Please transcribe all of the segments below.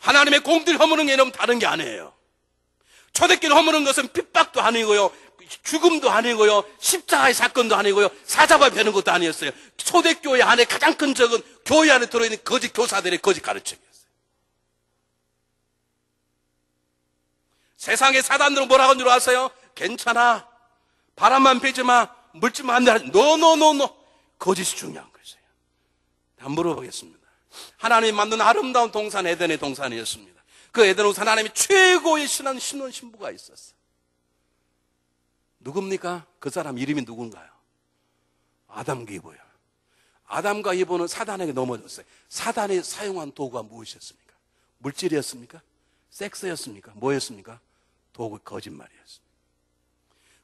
하나님의 공들이 허무는 게 너무 다른 게 아니에요. 초대교회 허무는 것은 핍박도 아니고요, 죽음도 아니고요, 십자가의 사건도 아니고요, 사자가 되는 것도 아니었어요. 초대교회 안에 가장 큰 적은 교회 안에 들어있는 거짓 교사들의 거짓 가르침이었어요. 세상의 사단들은 뭐라고 하는 줄 아세요? 괜찮아, 바람만 피지 마, 물질만 안 돼. 노노노노. 거짓이 중요한 것이에요. 한번 물어보겠습니다. 하나님이 만든 아름다운 동산, 에덴의 동산이었습니다. 그 에덴 동산 하나님이 최고의 신한 신혼 신부가 있었어요. 누굽니까? 그 사람 이름이 누군가요? 아담과 이브예요. 아담과 이브는 사단에게 넘어졌어요. 사단이 사용한 도구가 무엇이었습니까? 물질이었습니까? 섹스였습니까? 뭐였습니까? 도구, 거짓말이었습니다.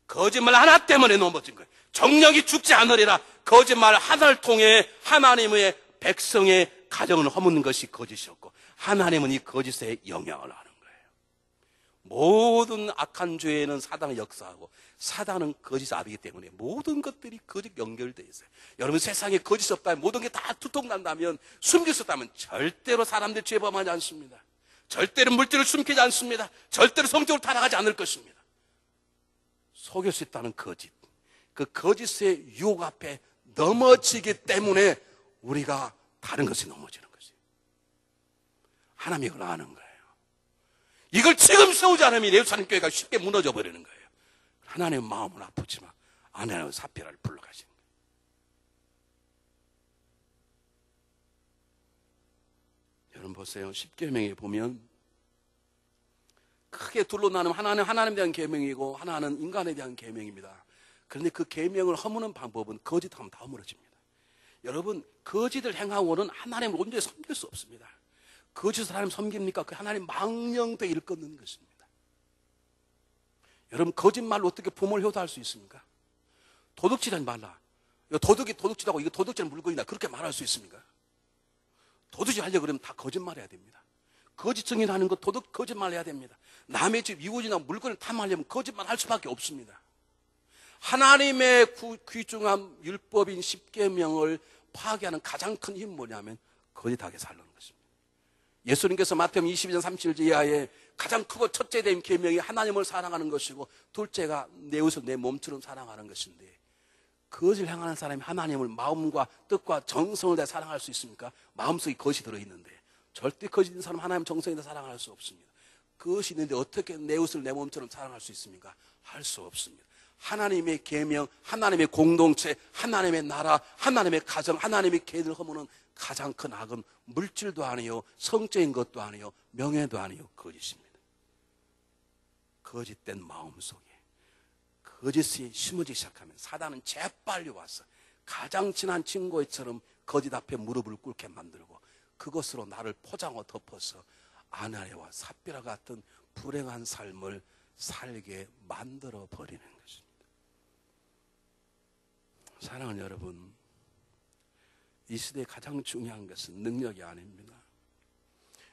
거짓말 하나 때문에 넘어진 거예요. 정령이 죽지 않으리라. 거짓말 하나를 통해 하나님의 백성의 가정을 허무는 것이 거짓이었고, 하나님은 이 거짓에 영향을 하는 거예요. 모든 악한 죄에는 사단의 역사하고, 사단은 거짓 아비이기 때문에 모든 것들이 거짓 연결되어 있어요. 여러분, 세상에 거짓이 없다면, 모든 게 다 두통난다면, 숨길 수 없다면 절대로 사람들이 죄범하지 않습니다. 절대로 물질을 숨기지 않습니다. 절대로 성적으로 타락하지 않을 것입니다. 속일 수 있다는 거짓, 그 거짓의 유혹 앞에 넘어지기 때문에 우리가 다른 것이 넘어지는 것이에요. 하나님이 이걸 아는 거예요. 이걸 지금 세우지 않으면 예루살렘 교회가 쉽게 무너져 버리는 거예요. 하나님의 마음은 아프지만 아내는 삽비라를 불러가시는 거예요. 여러분 보세요. 십계명에 보면 크게 둘로 나누면 하나는 하나님에 대한 계명이고 하나는 인간에 대한 계명입니다. 그런데 그 계명을 허무는 방법은 거짓하면 다 허물어집니다. 여러분, 거짓을 행하고는 하나님을 온전히 섬길 수 없습니다. 거짓을 하나님 섬깁니까? 그 하나님 망령되 일컫는 것입니다. 여러분, 거짓말로 어떻게 부모를 효도할 수 있습니까? 도둑질하지 말라. 도둑이 도둑질하고 이거 도둑질 물건이다. 그렇게 말할 수 있습니까? 도둑질 하려고 그러면 다 거짓말해야 됩니다. 거짓 증인하는 것 거짓말 해야 됩니다. 남의 집 이웃이나 물건을 탐하려면 거짓말 할 수밖에 없습니다. 하나님의 귀중한 율법인 십계명을 파괴하는 가장 큰 힘은 뭐냐면 거짓하게 살는 것입니다. 예수님께서 마태복음 22장 37절 이하에 가장 크고 첫째 된 계명이 하나님을 사랑하는 것이고, 둘째가 내 이웃을 내 몸처럼 사랑하는 것인데, 거짓을 행하는 사람이 하나님을 마음과 뜻과 정성을 다해 사랑할 수 있습니까? 마음속에 거짓이 들어있는데 절대 거짓 있는 사람 하나님 정성에 다해 사랑할 수 없습니다. 그것이 있는데 어떻게 내 이웃을 내 몸처럼 사랑할 수 있습니까? 할 수 없습니다. 하나님의 계명, 하나님의 공동체, 하나님의 나라, 하나님의 가정, 하나님의 계획을 허무는 가장 큰 악은 물질도 아니요, 성적인 것도 아니요, 명예도 아니요, 거짓입니다. 거짓된 마음속에 거짓이 심어지기 시작하면 사단은 재빨리 와서 가장 친한 친구처럼 거짓 앞에 무릎을 꿇게 만들고, 그것으로 나를 포장하고 덮어서 아내와 삽비라 같은 불행한 삶을 살게 만들어 버리는 것입니다. 사랑하는 여러분, 이 시대에 가장 중요한 것은 능력이 아닙니다.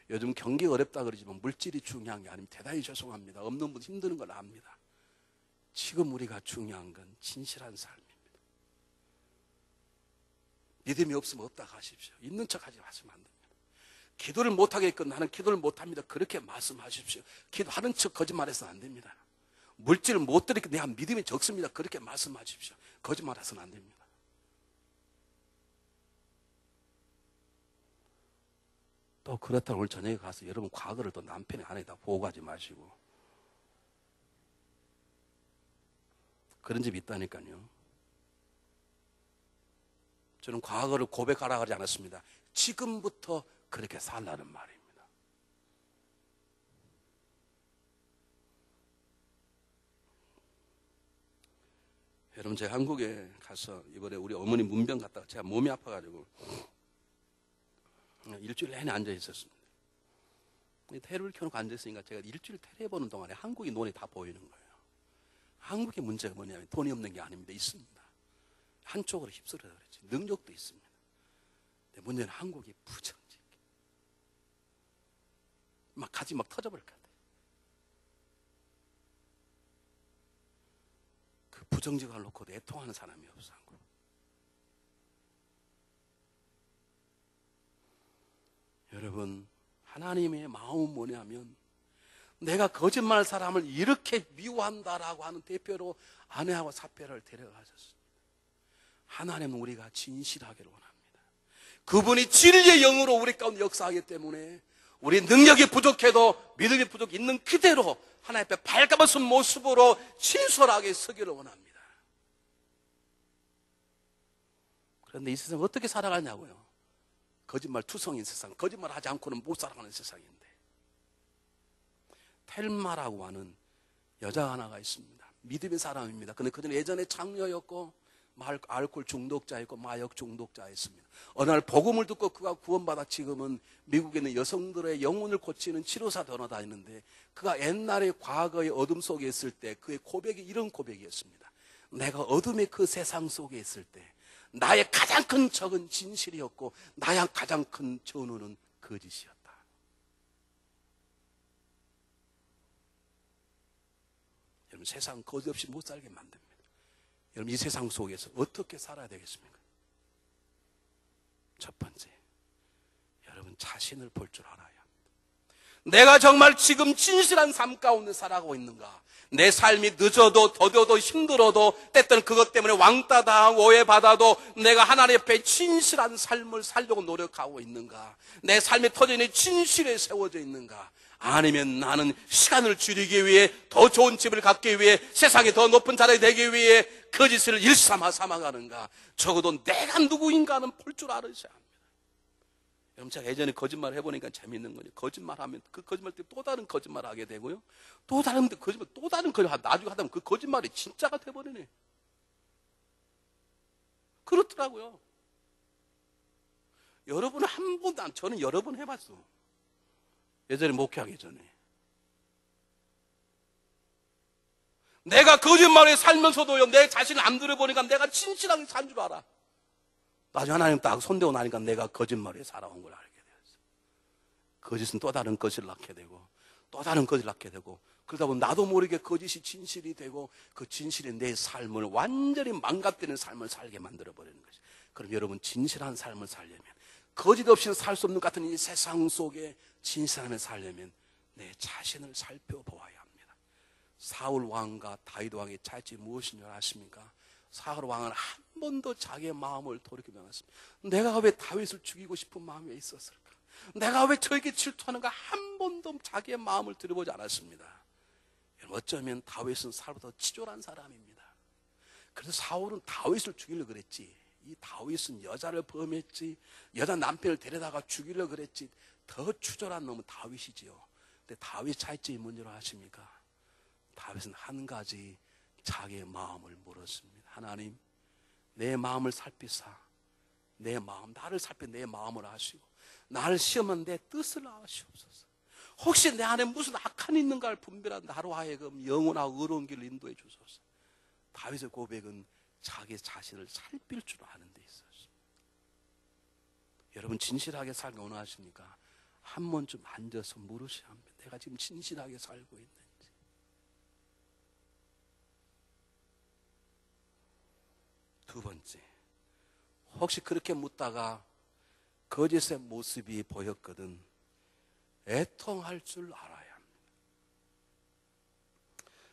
요즘 경기가 어렵다 그러지만 물질이 중요한 게 아닙니다. 대단히 죄송합니다. 없는 분 힘드는 걸 압니다. 지금 우리가 중요한 건 진실한 삶입니다. 믿음이 없으면 없다고 하십시오. 있는 척하지 마시면 안 됩니다. 기도를 못하겠건 나는 기도를 못합니다. 그렇게 말씀하십시오. 기도하는 척 거짓말해서는 안 됩니다. 물질을 못 드리니까 내가 믿음이 적습니다. 그렇게 말씀하십시오. 거짓말해서는 안 됩니다. 또 그렇다고 오늘 저녁에 가서 여러분 과거를 또 남편의 아내에다 보고하지 마시고, 그런 집이 있다니까요. 저는 과거를 고백하라고 하지 않았습니다. 지금부터 그렇게 살라는 말입니다. 여러분, 제가 한국에 가서 이번에 우리 어머니 문병 갔다가 제가 몸이 아파가지고 일주일 내내 앉아 있었습니다. 테레비를 켜놓고 앉아있으니까 제가 일주일 테레비 보는 동안에 한국의 눈이 다 보이는 거예요. 한국의 문제가 뭐냐면 돈이 없는 게 아닙니다. 있습니다. 한쪽으로 휩쓸어서 그렇지. 능력도 있습니다. 근데 문제는 한국이 부정직. 막 가지 막 터져버릴 것 같아요. 그 부정직을 놓고 애통하는 사람이 없어. 한국. 여러분, 하나님의 마음은 뭐냐면 내가 거짓말 사람을 이렇게 미워한다라고 하는 대표로 아내하고 사표를 데려가셨습니다. 하나님은 우리가 진실하기를 원합니다. 그분이 진리의 영으로 우리 가운데 역사하기 때문에 우리 능력이 부족해도 믿음이 부족 있는 그대로 하나님 앞에 발가벗은 모습으로 진솔하게 서기를 원합니다. 그런데 이 세상 어떻게 살아가냐고요? 거짓말 투성인 세상, 거짓말하지 않고는 못 살아가는 세상인데, 텔마라고 하는 여자 하나가 있습니다. 믿음의 사람입니다. 근데 그는 예전에 장녀였고 알코올 중독자였고 마약 중독자였습니다. 어느 날 복음을 듣고 그가 구원받아 지금은 미국에 있는 여성들의 영혼을 고치는 치료사 되어 다니는데, 그가 옛날에 과거의 어둠 속에 있을 때 그의 고백이 이런 고백이었습니다. 내가 어둠의 그 세상 속에 있을 때 나의 가장 큰 적은 진실이었고 나의 가장 큰 전우는 거짓이었다. 여러분, 세상 거짓 없이 못 살게 만듭니다. 여러분, 이 세상 속에서 어떻게 살아야 되겠습니까? 첫 번째, 여러분 자신을 볼 줄 알아야 합니다. 내가 정말 지금 진실한 삶 가운데 살아가고 있는가? 내 삶이 늦어도 더뎌도 힘들어도 때때는 그것 때문에 왕따 당하고 오해받아도 내가 하나님 앞에 진실한 삶을 살려고 노력하고 있는가? 내 삶의 터전이 진실에 세워져 있는가? 아니면 나는 시간을 줄이기 위해 더 좋은 집을 갖기 위해 세상에 더 높은 자리에 되기 위해 거짓을 일삼아 삼아가는가? 적어도 내가 누구인가는 볼 줄 알아야 합니다. 여러분, 제가 예전에 거짓말 해보니까 재밌는 거죠. 거짓말하면 그 거짓말 때문에 또 다른 거짓말 하게 되고요. 또 다른 거짓말, 또 다른 거짓말 나중에 하다 보면 그 거짓말이 진짜가 돼버리네. 그렇더라고요. 여러분은 한 번도 저는 여러 번 해봤어. 예전에 목회하기 전에. 내가 거짓말에 살면서도요, 내 자신을 안 들여보니까 내가 진실하게 산 줄 알아. 나중에 하나님 딱 손대고 나니까 내가 거짓말에 살아온 걸 알게 되었어. 거짓은 또 다른 것을 낳게 되고 또 다른 것을 낳게 되고, 그러다 보면 나도 모르게 거짓이 진실이 되고 그 진실이 내 삶을 완전히 망가뜨리는 삶을 살게 만들어버리는 것이. 그럼 여러분, 진실한 삶을 살려면, 거짓 없이는 살 수 없는 것 같은 이 세상 속에 진실함에 살려면 내 자신을 살펴보아야 합니다. 사울 왕과 다윗 왕의 차이점이 무엇인 줄 아십니까? 사울 왕은 한 번도 자기의 마음을 돌이키지 않았습니다. 내가 왜 다윗을 죽이고 싶은 마음이 있었을까? 내가 왜 저에게 질투하는가? 한 번도 자기의 마음을 들여보지 않았습니다. 어쩌면 다윗은 사울보다 치졸한 사람입니다. 그래서 사울은 다윗을 죽이려고 그랬지, 이 다윗은 여자를 범했지, 여자 남편을 데려다가 죽이려고 그랬지, 더 추절한 놈은 다윗이지요. 근데 다윗 차이점이 뭔지 아십니까? 다윗은 한 가지 자기의 마음을 물었습니다. 하나님, 내 마음을 살피사 내 마음, 나를 살피 내 마음을 아시고 나를 시험한 내 뜻을 아시옵소서. 혹시 내 안에 무슨 악한이 있는가를 분별한 나로 하여금 영원하고 의로운 길을 인도해 주소서. 다윗의 고백은 자기 자신을 살필 줄 아는 데 있었습니다. 여러분, 진실하게 살기 원하십니까? 한 번쯤 앉아서 물으셔야 합니다. 내가 지금 진실하게 살고 있는지. 두 번째, 혹시 그렇게 묻다가 거짓의 모습이 보였거든 애통할 줄 알아야 합니다.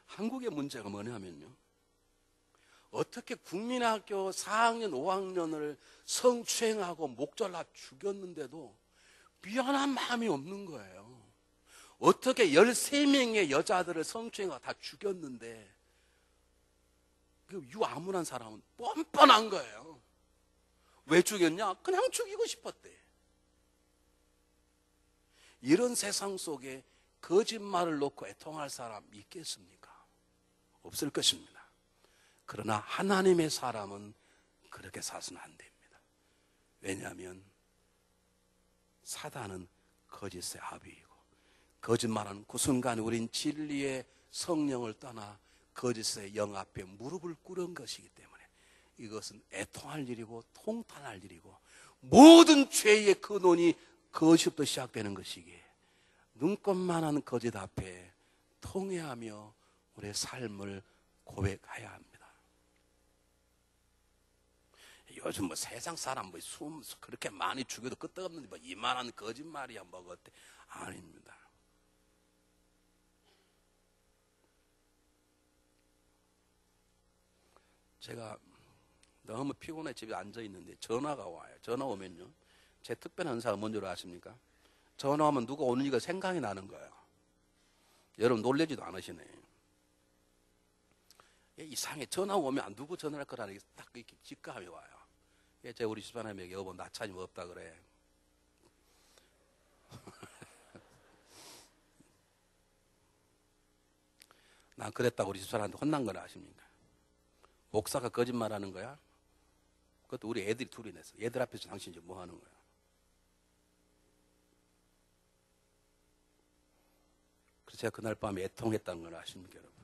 한국의 문제가 뭐냐면요, 어떻게 국민학교 4학년 5학년을 성추행하고 목졸라 죽였는데도 미안한 마음이 없는 거예요. 어떻게 13명의 여자들을 성추행하고 다 죽였는데 유아무란 사람은 뻔뻔한 거예요. 왜 죽였냐? 그냥 죽이고 싶었대. 이런 세상 속에 거짓말을 놓고 애통할 사람 있겠습니까? 없을 것입니다. 그러나 하나님의 사람은 그렇게 사서는 안 됩니다. 왜냐하면 사단은 거짓의 아비이고, 거짓말하는 그 순간 우린 진리의 성령을 떠나 거짓의 영 앞에 무릎을 꿇은 것이기 때문에 이것은 애통할 일이고 통탄할 일이고, 모든 죄의 근원이 거짓부터 시작되는 것이기에 눈꽃만한 거짓 앞에 통회하며 우리의 삶을 고백해야 합니다. 요즘 뭐 세상 사람 뭐 그렇게 많이 죽여도 끄떡없는데 뭐 이만한 거짓말이야 뭐 어때? 아닙니다. 제가 너무 피곤해 집에 앉아 있는데 전화가 와요. 전화 오면요. 제 특별한 사람 뭔 줄 아십니까? 전화 오면 누가 오는지가 생각이 나는 거예요. 여러분 놀라지도 않으시네. 이상해. 전화 오면 누구 전화할 거라는 게 딱 이렇게 직감이 와요. 제가 우리 집사람에게 여보 나차님 없다 그래. 난 그랬다고 우리 집사람한테 혼난 걸 아십니까? 목사가 거짓말하는 거야? 그것도 우리 애들이 둘이 냈어. 애들 앞에서 당신 지금 뭐 하는 거야? 그래서 제가 그날 밤에 애통했다는 걸 아십니까, 여러분?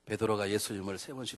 베드로가 예수님을 세 번씩